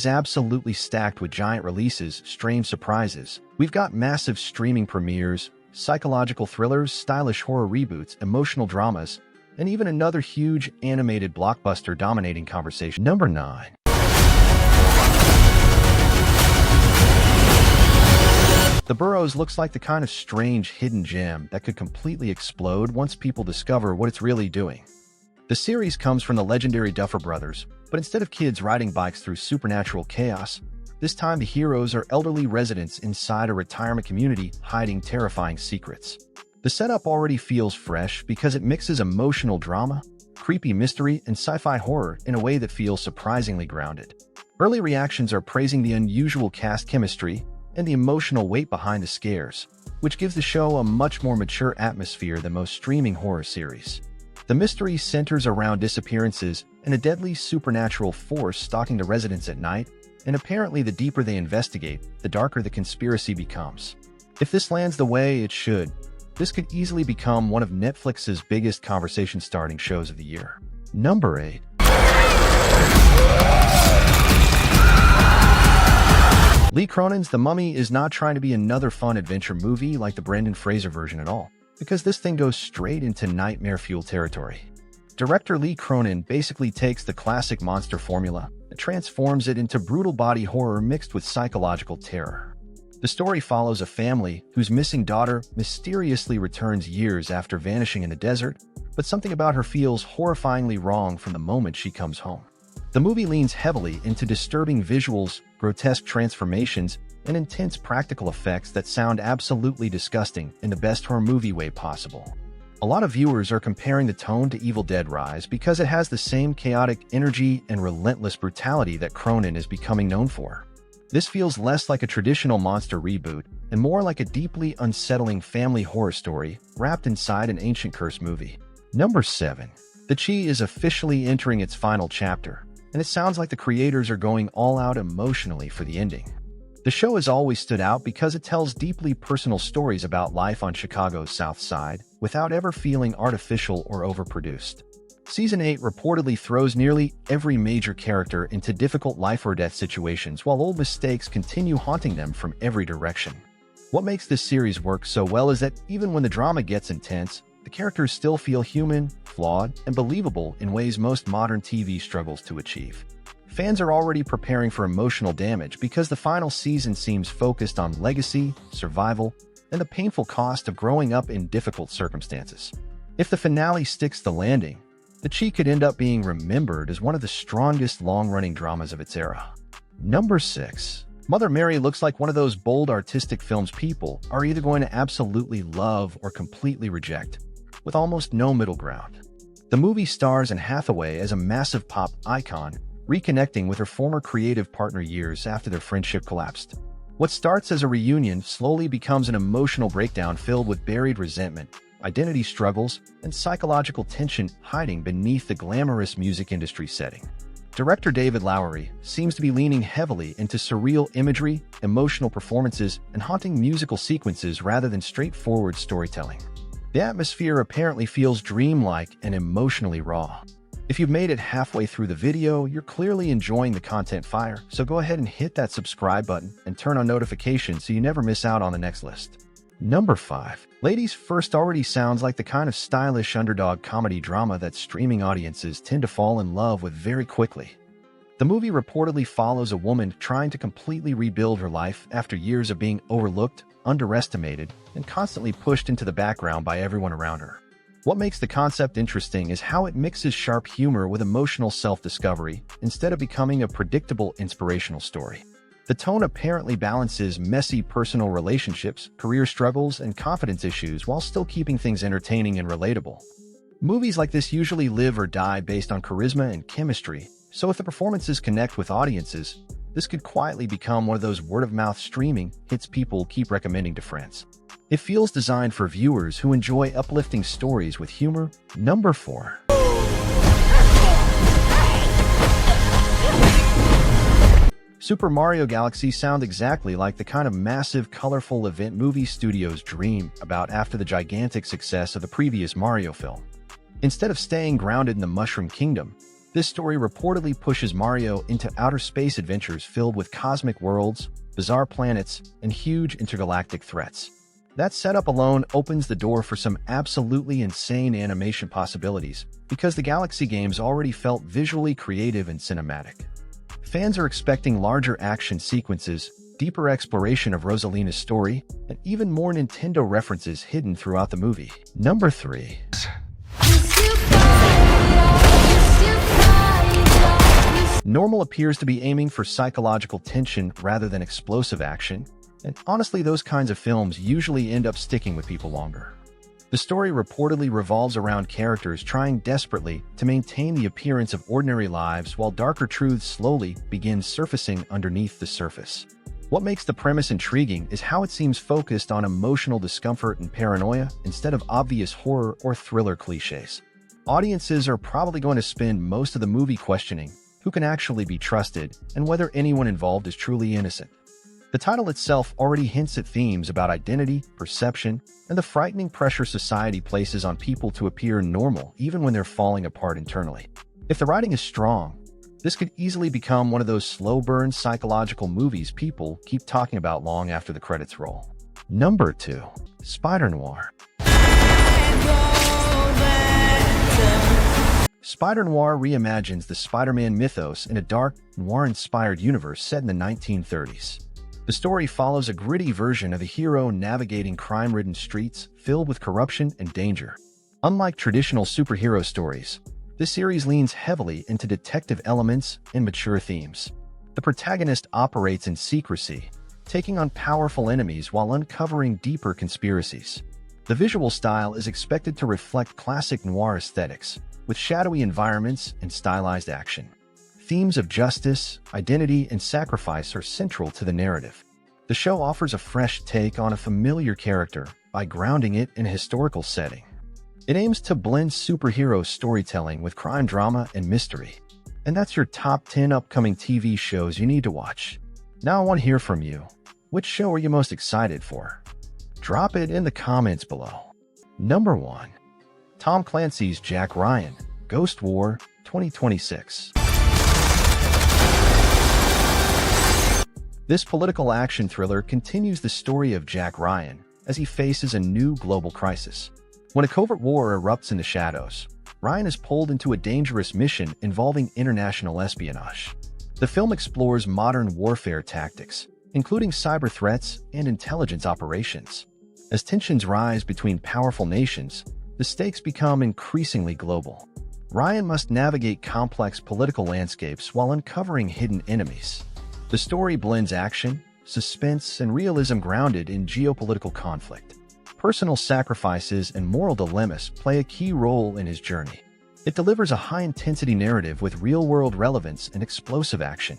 is absolutely stacked with giant releases, strange surprises. We've got massive streaming premieres, psychological thrillers, stylish horror reboots, emotional dramas, and even another huge animated blockbuster dominating conversation. Number 9. The Boroughs looks like the kind of strange hidden gem that could completely explode once people discover what it's really doing. The series comes from the legendary Duffer Brothers, but instead of kids riding bikes through supernatural chaos, this time the heroes are elderly residents inside a retirement community hiding terrifying secrets. The setup already feels fresh because it mixes emotional drama, creepy mystery, and sci-fi horror in a way that feels surprisingly grounded. Early reactions are praising the unusual cast chemistry and the emotional weight behind the scares, which gives the show a much more mature atmosphere than most streaming horror series. The mystery centers around disappearances and a deadly supernatural force stalking the residents at night, and apparently the deeper they investigate, the darker the conspiracy becomes. If this lands the way it should, this could easily become one of Netflix's biggest conversation-starting shows of the year. Number 8. Lee Cronin's The Mummy is not trying to be another fun adventure movie like the Brendan Fraser version at all, because this thing goes straight into nightmare fuel territory. Director Lee Cronin basically takes the classic monster formula and transforms it into brutal body horror mixed with psychological terror. The story follows a family whose missing daughter mysteriously returns years after vanishing in the desert, but something about her feels horrifyingly wrong from the moment she comes home. The movie leans heavily into disturbing visuals, grotesque transformations, and intense practical effects that sound absolutely disgusting in the best horror movie way possible. A lot of viewers are comparing the tone to Evil Dead Rise because it has the same chaotic energy and relentless brutality that Cronin is becoming known for. This feels less like a traditional monster reboot and more like a deeply unsettling family horror story wrapped inside an ancient curse movie. Number 7. The Chi is officially entering its final chapter, and it sounds like the creators are going all out emotionally for the ending. The show has always stood out because it tells deeply personal stories about life on Chicago's South Side without ever feeling artificial or overproduced. Season 8 reportedly throws nearly every major character into difficult life-or-death situations while old mistakes continue haunting them from every direction. What makes this series work so well is that even when the drama gets intense, the characters still feel human, flawed, and believable in ways most modern TV struggles to achieve. Fans are already preparing for emotional damage because the final season seems focused on legacy, survival, and the painful cost of growing up in difficult circumstances. If the finale sticks the landing, The Chi could end up being remembered as one of the strongest long-running dramas of its era. Number 6. Mother Mary looks like one of those bold artistic films people are either going to absolutely love or completely reject, with almost no middle ground. The movie stars Anne Hathaway as a massive pop icon, reconnecting with her former creative partner years after their friendship collapsed. What starts as a reunion slowly becomes an emotional breakdown filled with buried resentment, identity struggles, and psychological tension hiding beneath the glamorous music industry setting. Director David Lowery seems to be leaning heavily into surreal imagery, emotional performances, and haunting musical sequences rather than straightforward storytelling. The atmosphere apparently feels dreamlike and emotionally raw. If you've made it halfway through the video, you're clearly enjoying the content fire, so go ahead and hit that subscribe button and turn on notifications so you never miss out on the next list. Number 5. Ladies First already sounds like the kind of stylish underdog comedy drama that streaming audiences tend to fall in love with very quickly. The movie reportedly follows a woman trying to completely rebuild her life after years of being overlooked, underestimated, and constantly pushed into the background by everyone around her. What makes the concept interesting is how it mixes sharp humor with emotional self-discovery instead of becoming a predictable inspirational story. The tone apparently balances messy personal relationships, career struggles, and confidence issues while still keeping things entertaining and relatable. Movies like this usually live or die based on charisma and chemistry, so if the performances connect with audiences, this could quietly become one of those word-of-mouth streaming hits people keep recommending to friends. It feels designed for viewers who enjoy uplifting stories with humor. Number 4. Super Mario Galaxy sounds exactly like the kind of massive, colorful event movie studios dream about after the gigantic success of the previous Mario film. Instead of staying grounded in the Mushroom Kingdom, This story reportedly pushes Mario into outer space adventures filled with cosmic worlds, bizarre planets, and huge intergalactic threats. That setup alone opens the door for some absolutely insane animation possibilities, because the Galaxy games already felt visually creative and cinematic. Fans are expecting larger action sequences, deeper exploration of Rosalina's story, and even more Nintendo references hidden throughout the movie. Number 3. Normal appears to be aiming for psychological tension rather than explosive action, and honestly, those kinds of films usually end up sticking with people longer. The story reportedly revolves around characters trying desperately to maintain the appearance of ordinary lives while darker truths slowly begin surfacing underneath the surface. What makes the premise intriguing is how it seems focused on emotional discomfort and paranoia instead of obvious horror or thriller cliches. Audiences are probably going to spend most of the movie questioning who can actually be trusted and whether anyone involved is truly innocent. The title itself already hints at themes about identity, perception, and the frightening pressure society places on people to appear normal even when they're falling apart internally. If the writing is strong, this could easily become one of those slow-burn psychological movies people keep talking about long after the credits roll. Number 2. Spider-Noir. Spider-Noir reimagines the Spider-Man mythos in a dark, noir-inspired universe set in the 1930s. The story follows a gritty version of the hero navigating crime-ridden streets filled with corruption and danger. Unlike traditional superhero stories, this series leans heavily into detective elements and mature themes. The protagonist operates in secrecy, taking on powerful enemies while uncovering deeper conspiracies. The visual style is expected to reflect classic noir aesthetics, with shadowy environments and stylized action. Themes of justice, identity, and sacrifice are central to the narrative. The show offers a fresh take on a familiar character by grounding it in a historical setting. It aims to blend superhero storytelling with crime drama and mystery. And that's your top 10 upcoming TV shows you need to watch. Now I want to hear from you. Which show are you most excited for? Drop it in the comments below. Number 1. Tom Clancy's Jack Ryan, Ghost War 2026. This political action thriller continues the story of Jack Ryan as he faces a new global crisis. When a covert war erupts in the shadows, Ryan is pulled into a dangerous mission involving international espionage. The film explores modern warfare tactics, including cyber threats and intelligence operations. As tensions rise between powerful nations, the stakes become increasingly global. Ryan must navigate complex political landscapes while uncovering hidden enemies. The story blends action, suspense, and realism grounded in geopolitical conflict. Personal sacrifices and moral dilemmas play a key role in his journey. It delivers a high-intensity narrative with real-world relevance and explosive action.